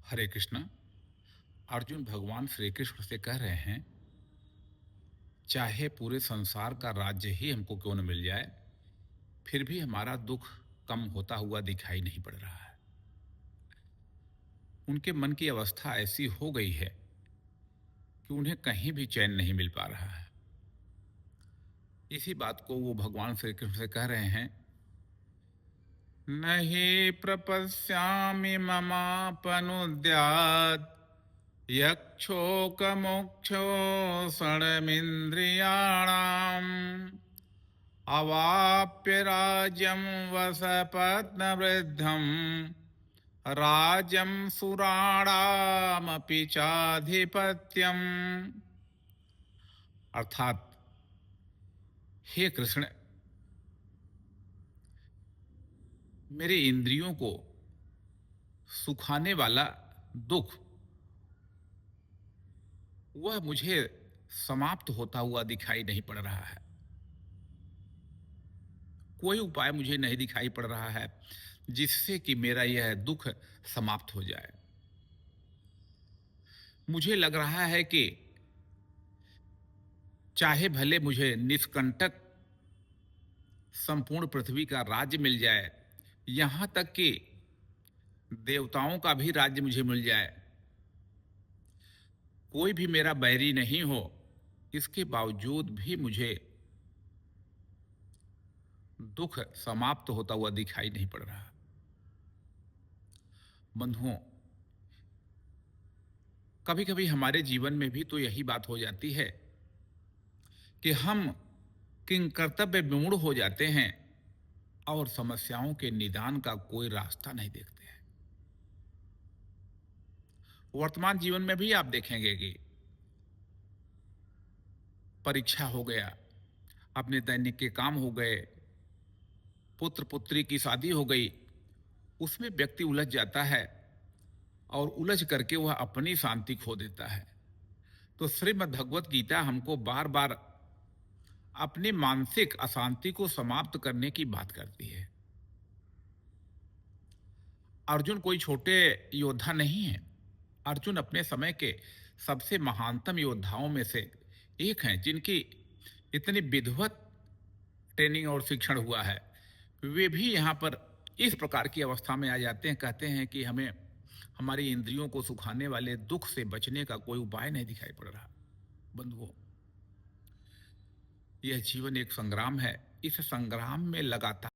हरे कृष्णा। अर्जुन भगवान श्री कृष्ण से कह रहे हैं, चाहे पूरे संसार का राज्य ही हमको क्यों न मिल जाए, फिर भी हमारा दुख कम होता हुआ दिखाई नहीं पड़ रहा है। उनके मन की अवस्था ऐसी हो गई है कि उन्हें कहीं भी चैन नहीं मिल पा रहा है। इसी बात को वो भगवान श्री कृष्ण से कह रहे हैं, नहीं प्रपश्यामि ममापनुद्यात् यक्षोकमोक्षोषणमिन्द्रियाणाम् अवाप्य राज्यं वसपत्नवृद्धम् राज्यं सुराणामपि चाधिपत्यम्। अर्थात, हे कृष्ण, मेरे इंद्रियों को सुखाने वाला दुख वह मुझे समाप्त होता हुआ दिखाई नहीं पड़ रहा है। कोई उपाय मुझे नहीं दिखाई पड़ रहा है जिससे कि मेरा यह दुख समाप्त हो जाए। मुझे लग रहा है कि चाहे भले मुझे निष्कंटक संपूर्ण पृथ्वी का राज्य मिल जाए, यहां तक कि देवताओं का भी राज्य मुझे मिल जाए, कोई भी मेरा बैरी नहीं हो, इसके बावजूद भी मुझे दुख समाप्त होता हुआ दिखाई नहीं पड़ रहा। बंधुओं, कभी कभी हमारे जीवन में भी तो यही बात हो जाती है कि हम किंग कर्तव्य विमूढ़ हो जाते हैं और समस्याओं के निदान का कोई रास्ता नहीं देखते हैं। वर्तमान जीवन में भी आप देखेंगे कि परीक्षा हो गया, अपने दैनिक के काम हो गए, पुत्र पुत्री की शादी हो गई, उसमें व्यक्ति उलझ जाता है और उलझ करके वह अपनी शांति खो देता है। तो श्रीमद् भगवत गीता हमको बार बार अपनी मानसिक अशांति को समाप्त करने की बात करती है। अर्जुन कोई छोटे योद्धा नहीं है। अर्जुन अपने समय के सबसे महानतम योद्धाओं में से एक हैं, जिनकी इतनी विधिवत ट्रेनिंग और शिक्षण हुआ है। वे भी यहाँ पर इस प्रकार की अवस्था में आ जाते हैं, कहते हैं कि हमें हमारी इंद्रियों को सुखाने वाले दुख से बचने का कोई उपाय नहीं दिखाई पड़ रहा। बंधुओं, यह जीवन एक संग्राम है। इस संग्राम में लगातार